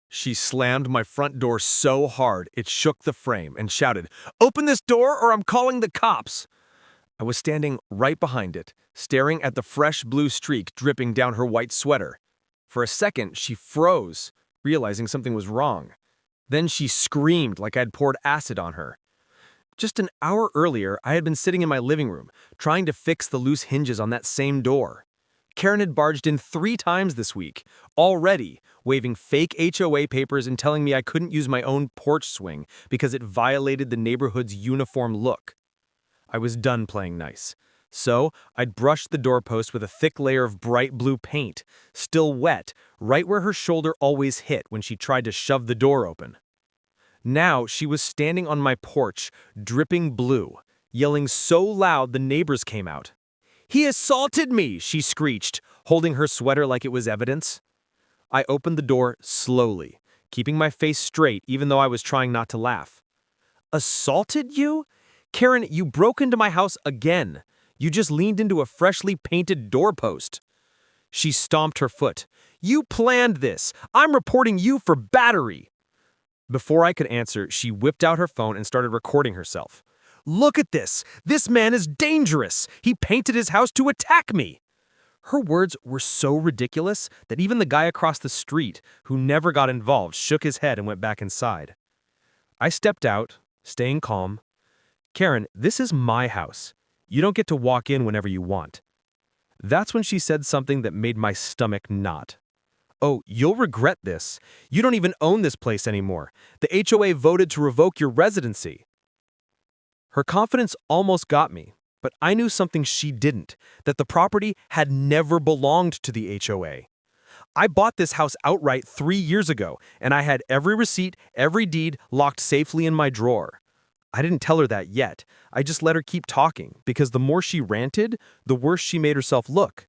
She slammed my front door so hard it shook the frame and shouted, "Open this door or I'm calling the cops!" I was standing right behind it, staring at the fresh blue streak dripping down her white sweater. For a second, she froze, realizing something was wrong. Then she screamed like I'd poured acid on her. Just an hour earlier, I had been sitting in my living room, trying to fix the loose hinges on that same door. Karen had barged in 3 times this week, already, waving fake HOA papers and telling me I couldn't use my own porch swing because it violated the neighborhood's uniform look. I was done playing nice. So, I'd brushed the doorpost with a thick layer of bright blue paint, still wet, right where her shoulder always hit when she tried to shove the door open. Now, she was standing on my porch, dripping blue, yelling so loud the neighbors came out. "He assaulted me!" she screeched, holding her sweater like it was evidence. I opened the door slowly, keeping my face straight even though I was trying not to laugh. "Assaulted you? Karen, you broke into my house again. You just leaned into a freshly painted doorpost." She stomped her foot. "You planned this. I'm reporting you for battery." Before I could answer, she whipped out her phone and started recording herself. "Look at this! This man is dangerous! He painted his house to attack me!" Her words were so ridiculous that even the guy across the street, who never got involved, shook his head and went back inside. I stepped out, staying calm. "Karen, this is my house. You don't get to walk in whenever you want." That's when she said something that made my stomach knot. "Oh, you'll regret this. You don't even own this place anymore. The HOA voted to revoke your residency." Her confidence almost got me, but I knew something she didn't, that the property had never belonged to the HOA. I bought this house outright 3 years ago, and I had every receipt, every deed locked safely in my drawer. I didn't tell her that yet. I just let her keep talking, because the more she ranted, the worse she made herself look.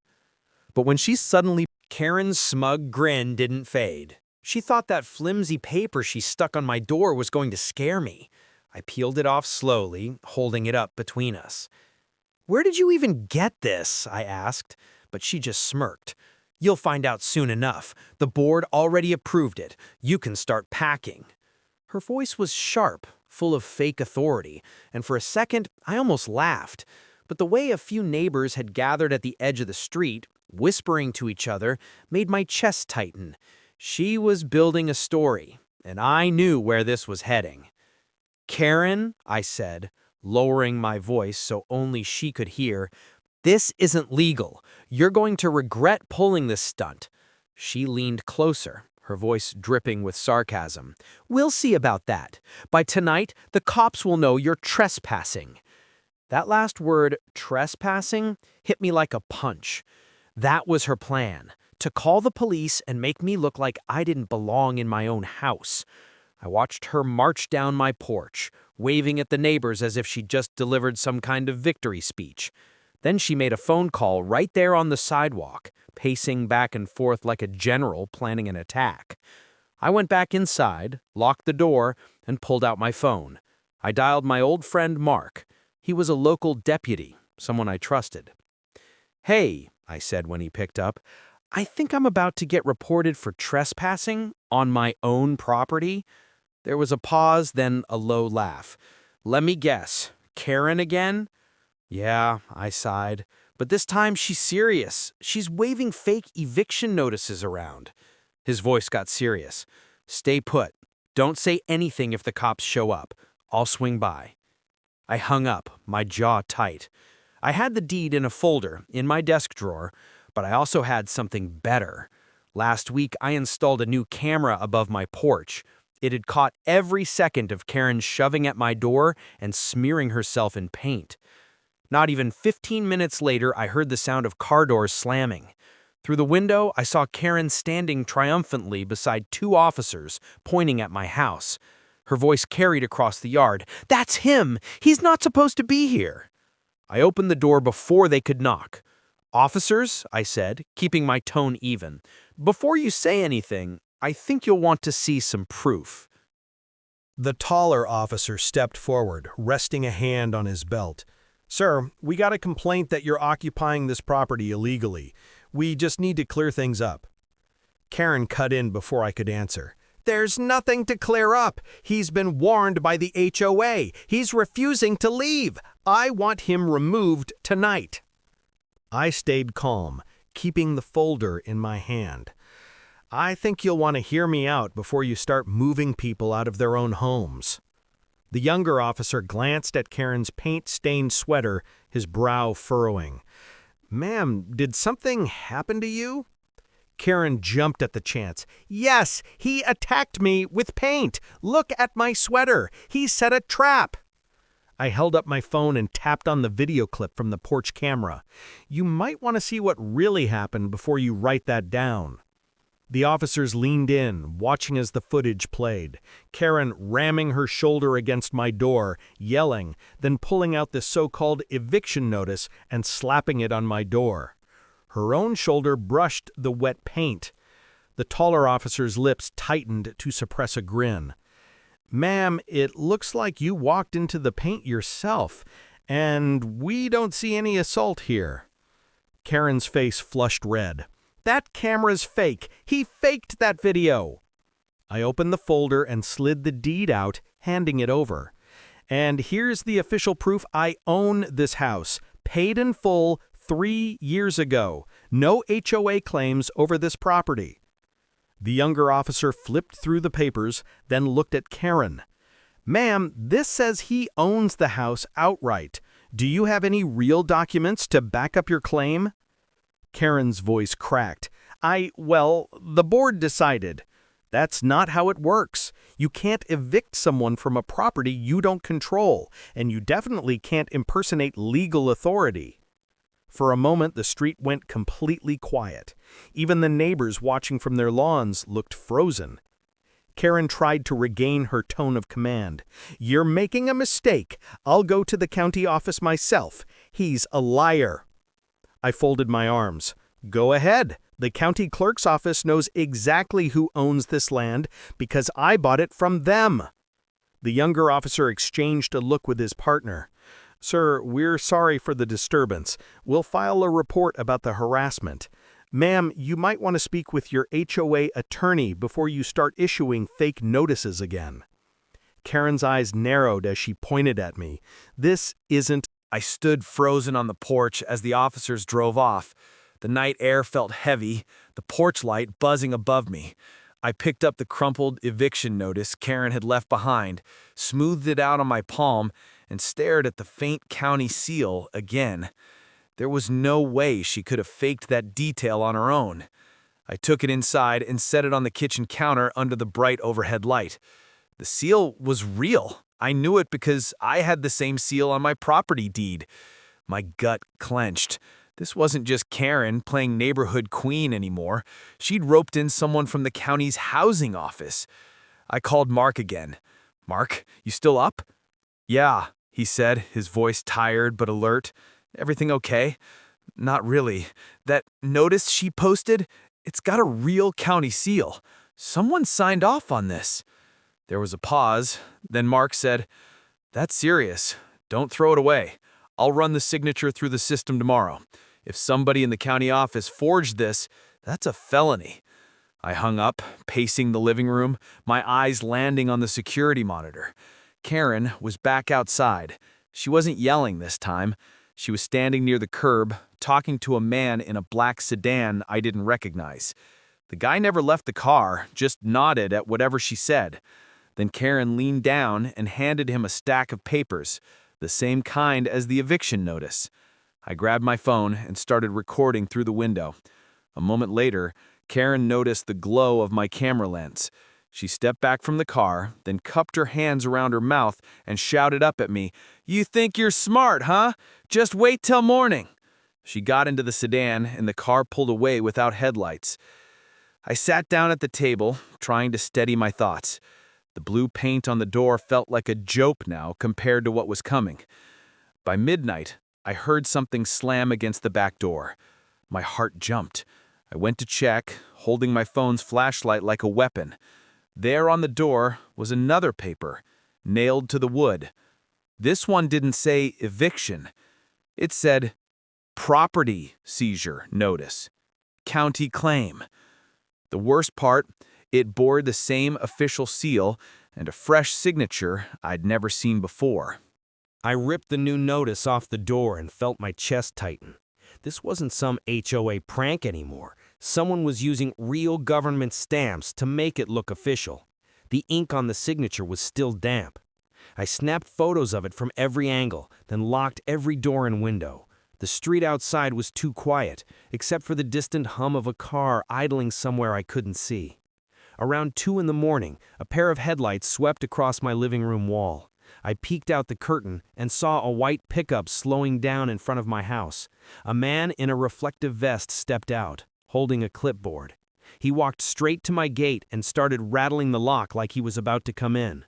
But when she suddenly... Karen's smug grin didn't fade. She thought that flimsy paper she stuck on my door was going to scare me. I peeled it off slowly, holding it up between us. "Where did you even get this?" I asked, but she just smirked. "You'll find out soon enough. The board already approved it. You can start packing." Her voice was sharp, full of fake authority, and for a second, I almost laughed. But the way a few neighbors had gathered at the edge of the street, whispering to each other, made my chest tighten. She was building a story, and I knew where this was heading. "Karen," I said, lowering my voice so only she could hear, "this isn't legal. You're going to regret pulling this stunt." She leaned closer, her voice dripping with sarcasm. "We'll see about that. By tonight, the cops will know you're trespassing." That last word, trespassing, hit me like a punch. That was her plan, to call the police and make me look like I didn't belong in my own house. I watched her march down my porch, waving at the neighbors as if she'd just delivered some kind of victory speech. Then she made a phone call right there on the sidewalk, pacing back and forth like a general planning an attack. I went back inside, locked the door, and pulled out my phone. I dialed my old friend Mark. He was a local deputy, someone I trusted. "Hey," I said when he picked up, "I think I'm about to get reported for trespassing on my own property." There was a pause, then a low laugh. "Let me guess, Karen again?" "Yeah," I sighed, "but this time she's serious. She's waving fake eviction notices around." His voice got serious. "Stay put. Don't say anything if the cops show up. I'll swing by." I hung up, my jaw tight. I had the deed in a folder in my desk drawer, but I also had something better. Last week, I installed a new camera above my porch. It had caught every second of Karen shoving at my door and smearing herself in paint. Not even 15 minutes later, I heard the sound of car doors slamming. Through the window, I saw Karen standing triumphantly beside 2 officers, pointing at my house. Her voice carried across the yard. "That's him! He's not supposed to be here!" I opened the door before they could knock. "Officers," I said, keeping my tone even, "before you say anything, I think you'll want to see some proof." The taller officer stepped forward, resting a hand on his belt. "Sir, we got a complaint that you're occupying this property illegally. We just need to clear things up." Karen cut in before I could answer. There's nothing to clear up. He's been warned by the HOA. He's refusing to leave. I want him removed tonight. I stayed calm, keeping the folder in my hand. I think you'll want to hear me out before you start moving people out of their own homes. The younger officer glanced at Karen's paint-stained sweater, his brow furrowing. Ma'am, did something happen to you? Karen jumped at the chance. Yes, he attacked me with paint. Look at my sweater. He set a trap. I held up my phone and tapped on the video clip from the porch camera. You might want to see what really happened before you write that down. The officers leaned in, watching as the footage played. Karen ramming her shoulder against my door, yelling, then pulling out the so-called eviction notice and slapping it on my door. Her own shoulder brushed the wet paint. The taller officer's lips tightened to suppress a grin. Ma'am, it looks like you walked into the paint yourself, and we don't see any assault here. Karen's face flushed red. That camera's fake. He faked that video. I opened the folder and slid the deed out, handing it over. And here's the official proof I own this house, paid in full 3 years ago. No HOA claims over this property. The younger officer flipped through the papers, then looked at Karen. Ma'am, this says he owns the house outright. Do you have any real documents to back up your claim? Karen's voice cracked. The board decided. That's not how it works. You can't evict someone from a property you don't control, and you definitely can't impersonate legal authority. For a moment, the street went completely quiet. Even the neighbors watching from their lawns looked frozen. Karen tried to regain her tone of command. You're making a mistake. I'll go to the county office myself. He's a liar. I folded my arms. Go ahead. The county clerk's office knows exactly who owns this land because I bought it from them. The younger officer exchanged a look with his partner. Sir, we're sorry for the disturbance. We'll file a report about the harassment. Ma'am, you might want to speak with your HOA attorney before you start issuing fake notices again. Karen's eyes narrowed as she pointed at me. This isn't... I stood frozen on the porch as the officers drove off. The night air felt heavy, the porch light buzzing above me. I picked up the crumpled eviction notice Karen had left behind, smoothed it out on my palm, and stared at the faint county seal again. There was no way she could have faked that detail on her own. I took it inside and set it on the kitchen counter under the bright overhead light. The seal was real. I knew it because I had the same seal on my property deed. My gut clenched. This wasn't just Karen playing neighborhood queen anymore. She'd roped in someone from the county's housing office. I called Mark again. Mark, you still up? Yeah, he said, his voice tired but alert. Everything okay? Not really. That notice she posted, it's got a real county seal. Someone signed off on this. There was a pause. Then Mark said, That's serious. Don't throw it away. I'll run the signature through the system tomorrow. If somebody in the county office forged this, that's a felony. I hung up, pacing the living room, my eyes landing on the security monitor. Karen was back outside. She wasn't yelling this time. She was standing near the curb, talking to a man in a black sedan I didn't recognize. The guy never left the car, just nodded at whatever she said. Then Karen leaned down and handed him a stack of papers, the same kind as the eviction notice. I grabbed my phone and started recording through the window. A moment later, Karen noticed the glow of my camera lens. She stepped back from the car, then cupped her hands around her mouth and shouted up at me, You think you're smart, huh? Just wait till morning. She got into the sedan and the car pulled away without headlights. I sat down at the table, trying to steady my thoughts. The blue paint on the door felt like a joke now compared to what was coming. By midnight, I heard something slam against the back door. My heart jumped. I went to check, holding my phone's flashlight like a weapon. There on the door was another paper, nailed to the wood. This one didn't say eviction. It said, Property Seizure Notice. County Claim. The worst part, It bore the same official seal and a fresh signature I'd never seen before. I ripped the new notice off the door and felt my chest tighten. This wasn't some HOA prank anymore. Someone was using real government stamps to make it look official. The ink on the signature was still damp. I snapped photos of it from every angle, then locked every door and window. The street outside was too quiet, except for the distant hum of a car idling somewhere I couldn't see. Around 2 in the morning, a pair of headlights swept across my living room wall. I peeked out the curtain and saw a white pickup slowing down in front of my house. A man in a reflective vest stepped out, holding a clipboard. He walked straight to my gate and started rattling the lock like he was about to come in.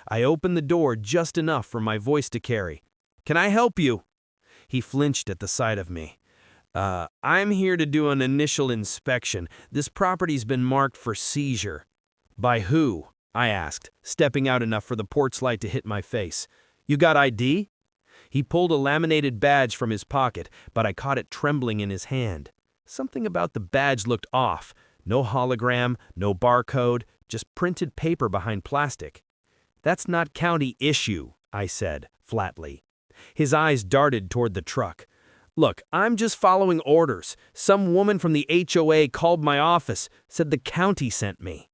I opened the door just enough for my voice to carry. "Can I help you?" He flinched at the sight of me. I'm here to do an initial inspection. This property's been marked for seizure." "By who?" I asked, stepping out enough for the porch light to hit my face. "You got ID?" He pulled a laminated badge from his pocket, but I caught it trembling in his hand. Something about the badge looked off. No hologram, no barcode, just printed paper behind plastic. "That's not county issue," I said, flatly. His eyes darted toward the truck. "Look, I'm just following orders. Some woman from the HOA called my office, said the county sent me."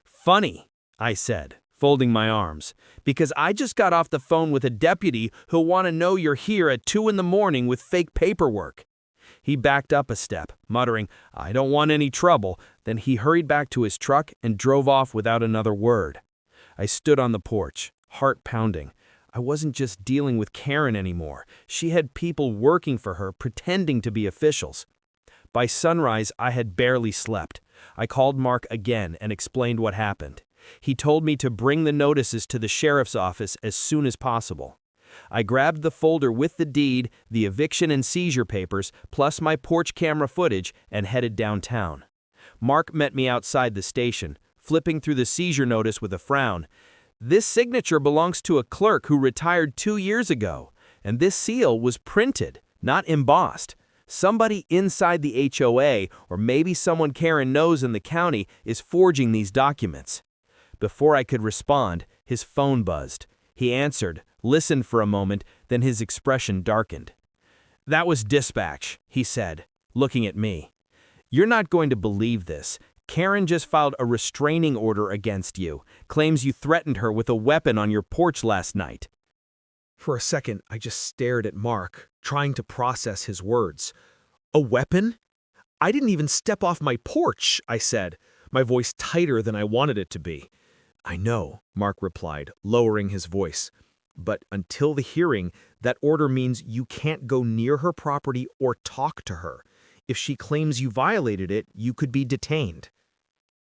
"Funny," I said, folding my arms, "because I just got off the phone with a deputy who'll want to know you're here at 2 in the morning with fake paperwork." He backed up a step, muttering, "I don't want any trouble." Then he hurried back to his truck and drove off without another word. I stood on the porch, heart pounding. I wasn't just dealing with Karen anymore. She had people working for her, pretending to be officials. By sunrise, I had barely slept. I called Mark again and explained what happened. He told me to bring the notices to the sheriff's office as soon as possible. I grabbed the folder with the deed, the eviction and seizure papers, plus my porch camera footage, and headed downtown. Mark met me outside the station, flipping through the seizure notice with a frown. "This signature belongs to a clerk who retired 2 years ago, and this seal was printed, not embossed. Somebody inside the HOA, or maybe someone Karen knows in the county, is forging these documents." Before I could respond, his phone buzzed. He answered, listened for a moment, then his expression darkened. "That was dispatch," he said, looking at me. "You're not going to believe this. Karen just filed a restraining order against you, claims you threatened her with a weapon on your porch last night." For a second, I just stared at Mark, trying to process his words. "A weapon? I didn't even step off my porch," I said, my voice tighter than I wanted it to be. "I know," Mark replied, lowering his voice. "But until the hearing, that order means you can't go near her property or talk to her. If she claims you violated it, you could be detained."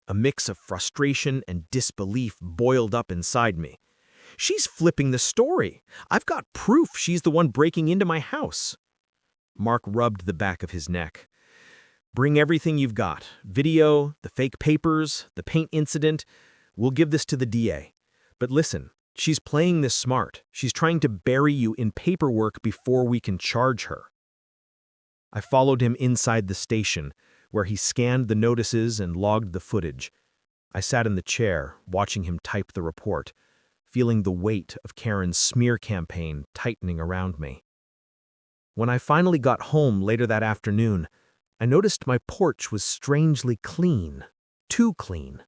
A mix of frustration and disbelief boiled up inside me. "She's flipping the story. I've got proof she's the one breaking into my house." Mark rubbed the back of his neck. "Bring everything you've got. Video, the fake papers, the paint incident. We'll give this to the DA. But listen, she's playing this smart. She's trying to bury you in paperwork before we can charge her." I followed him inside the station, where he scanned the notices and logged the footage. I sat in the chair, watching him type the report, feeling the weight of Karen's smear campaign tightening around me. When I finally got home later that afternoon, I noticed my porch was strangely clean, too clean.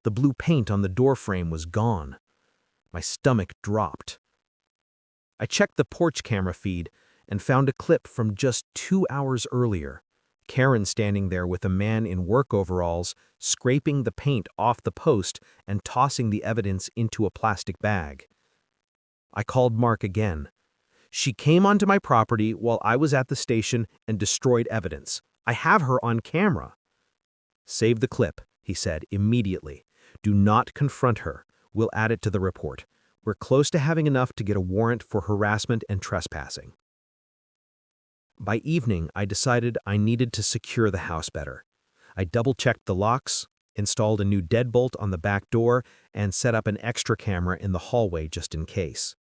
The blue paint on the doorframe was gone. My stomach dropped. I checked the porch camera feed and found a clip from just 2 hours earlier. Karen standing there with a man in work overalls, scraping the paint off the post and tossing the evidence into a plastic bag. I called Mark again. "She came onto my property while I was at the station and destroyed evidence. I have her on camera." "Save the clip," he said immediately. "Do not confront her. We'll add it to the report. We're close to having enough to get a warrant for harassment and trespassing." By evening, I decided I needed to secure the house better. I double-checked the locks, installed a new deadbolt on the back door, and set up an extra camera in the hallway just in case.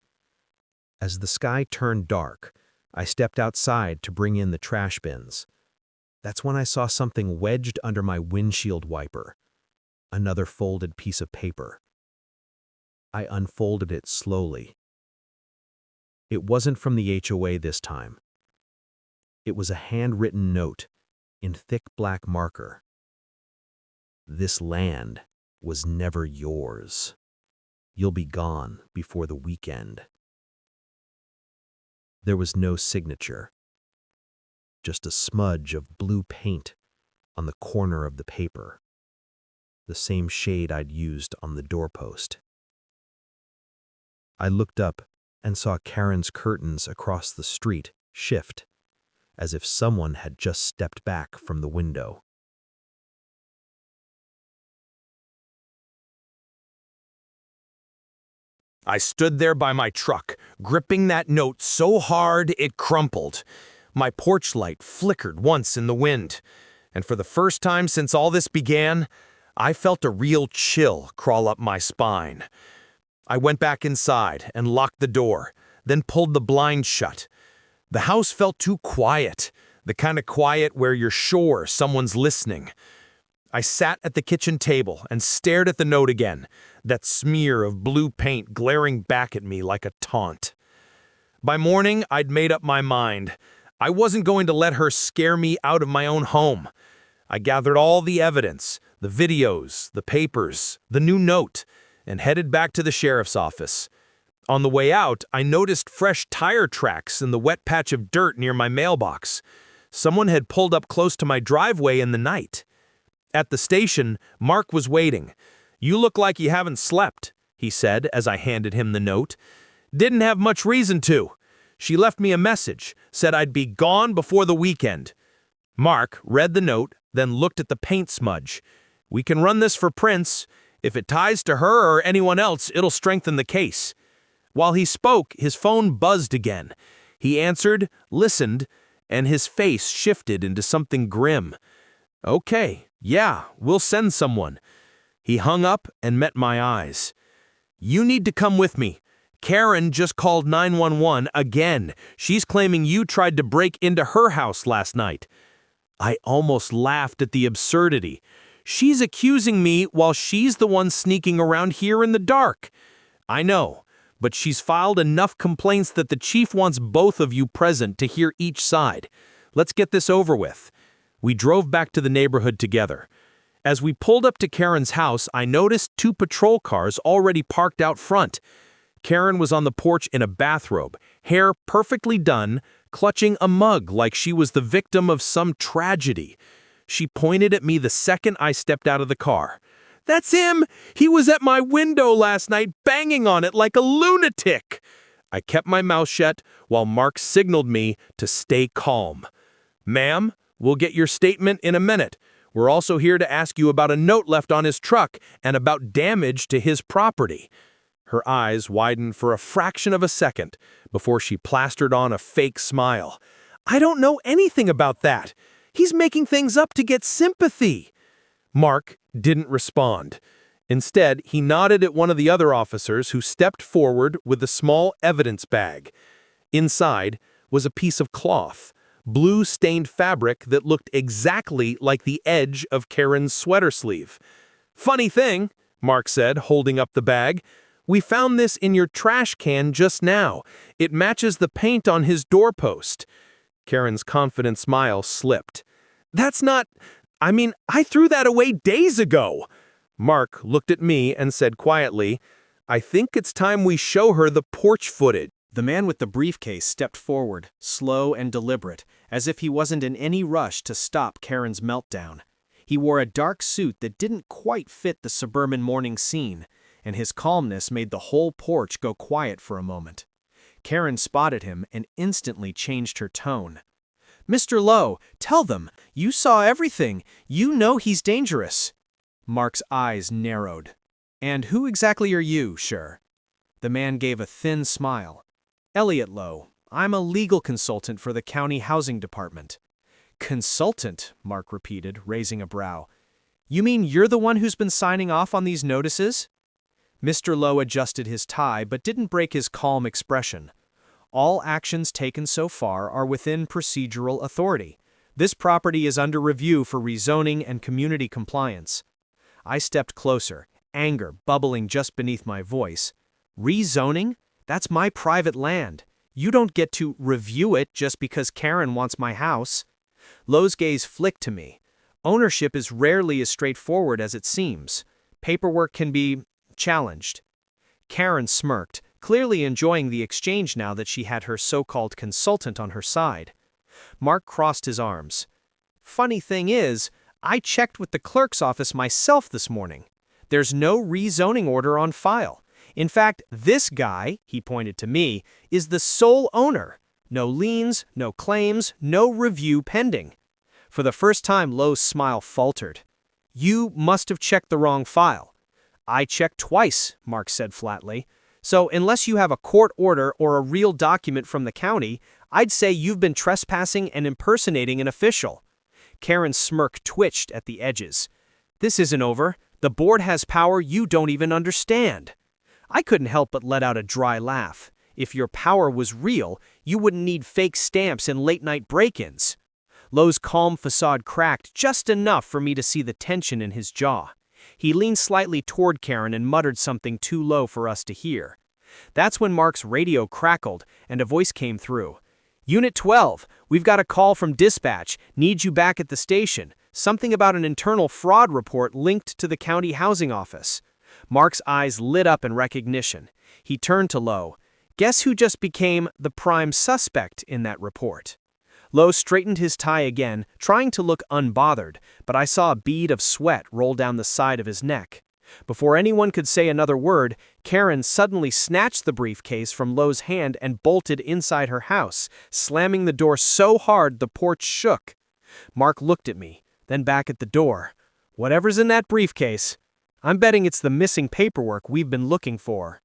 As the sky turned dark, I stepped outside to bring in the trash bins. That's when I saw something wedged under my windshield wiper. Another folded piece of paper. I unfolded it slowly. It wasn't from the HOA this time. It was a handwritten note in thick black marker. This land was never yours. You'll be gone before the weekend. There was no signature, just a smudge of blue paint on the corner of the paper, the same shade I'd used on the doorpost. I looked up and saw Karen's curtains across the street shift, as if someone had just stepped back from the window. I stood there by my truck, gripping that note so hard it crumpled. My porch light flickered once in the wind, and for the first time since all this began, I felt a real chill crawl up my spine. I went back inside and locked the door, then pulled the blinds shut. The house felt too quiet, the kind of quiet where you're sure someone's listening. I sat at the kitchen table and stared at the note again, that smear of blue paint glaring back at me like a taunt. By morning, I'd made up my mind. I wasn't going to let her scare me out of my own home. I gathered all the evidence, the videos, the papers, the new note, and headed back to the sheriff's office. On the way out, I noticed fresh tire tracks in the wet patch of dirt near my mailbox. Someone had pulled up close to my driveway in the night. At the station, Mark was waiting. "You look like you haven't slept," he said as I handed him the note. "Didn't have much reason to. She left me a message, said I'd be gone before the weekend." Mark read the note, then looked at the paint smudge. "We can run this for prints. If it ties to her or anyone else, it'll strengthen the case." While he spoke, his phone buzzed again. He answered, listened, and his face shifted into something grim. "Okay, yeah, we'll send someone." He hung up and met my eyes. "You need to come with me. Karen just called 911 again. She's claiming you tried to break into her house last night." I almost laughed at the absurdity. She's accusing me while she's the one sneaking around here in the dark. I know, but she's filed enough complaints that the chief wants both of you present to hear each side. Let's get this over with. We drove back to the neighborhood together. As we pulled up to Karen's house, I noticed 2 patrol cars already parked out front. Karen was on the porch in a bathrobe, hair perfectly done, clutching a mug like she was the victim of some tragedy. She pointed at me the second I stepped out of the car. "That's him! He was at my window last night, banging on it like a lunatic!" I kept my mouth shut while Mark signaled me to stay calm. "Ma'am, we'll get your statement in a minute. We're also here to ask you about a note left on his truck and about damage to his property." Her eyes widened for a fraction of a second before she plastered on a fake smile. "I don't know anything about that. He's making things up to get sympathy." Mark didn't respond. Instead, he nodded at one of the other officers who stepped forward with a small evidence bag. Inside was a piece of cloth, blue-stained fabric that looked exactly like the edge of Karen's sweater sleeve. "Funny thing," Mark said, holding up the bag, "we found this in your trash can just now. It matches the paint on his doorpost." Karen's confident smile slipped. "That's not... I threw that away days ago." Mark looked at me and said quietly, "I think it's time we show her the porch footage." The man with the briefcase stepped forward, slow and deliberate, as if he wasn't in any rush to stop Karen's meltdown. He wore a dark suit that didn't quite fit the suburban morning scene, and his calmness made the whole porch go quiet for a moment. Karen spotted him and instantly changed her tone. "Mr. Lowe, tell them. You saw everything. You know he's dangerous." Mark's eyes narrowed. "And who exactly are you, sir?" The man gave a thin smile. "Elliot Lowe. I'm a legal consultant for the county housing department." "Consultant," Mark repeated, raising a brow. "You mean you're the one who's been signing off on these notices?" Mr. Lowe adjusted his tie but didn't break his calm expression. "All actions taken so far are within procedural authority. This property is under review for rezoning and community compliance. I stepped closer, anger bubbling just beneath my voice. Rezoning? That's my private land. You don't get to review it just because Karen wants my house. Lowe's gaze flicked to me. Ownership is rarely as straightforward as it seems. Paperwork can be challenged. Karen smirked, clearly enjoying the exchange now that she had her so-called consultant on her side. Mark crossed his arms. Funny thing is, I checked with the clerk's office myself this morning. There's no rezoning order on file. In fact, this guy, he pointed to me, is the sole owner. No liens, no claims, no review pending. For the first time, Lowe's smile faltered. You must have checked the wrong file. I checked twice, Mark said flatly. So unless you have a court order or a real document from the county, I'd say you've been trespassing and impersonating an official. Karen's smirk twitched at the edges. This isn't over. The board has power you don't even understand. I couldn't help but let out a dry laugh. If your power was real, you wouldn't need fake stamps and late-night break-ins. Lowe's calm facade cracked just enough for me to see the tension in his jaw. He leaned slightly toward Karen and muttered something too low for us to hear. That's when Mark's radio crackled and a voice came through. Unit 12, we've got a call from dispatch. Need you back at the station. Something about an internal fraud report linked to the county housing office. Mark's eyes lit up in recognition. He turned to Lowe. Guess who just became the prime suspect in that report? Lowe straightened his tie again, trying to look unbothered, but I saw a bead of sweat roll down the side of his neck. Before anyone could say another word, Karen suddenly snatched the briefcase from Lowe's hand and bolted inside her house, slamming the door so hard the porch shook. Mark looked at me, then back at the door. Whatever's in that briefcase, I'm betting it's the missing paperwork we've been looking for.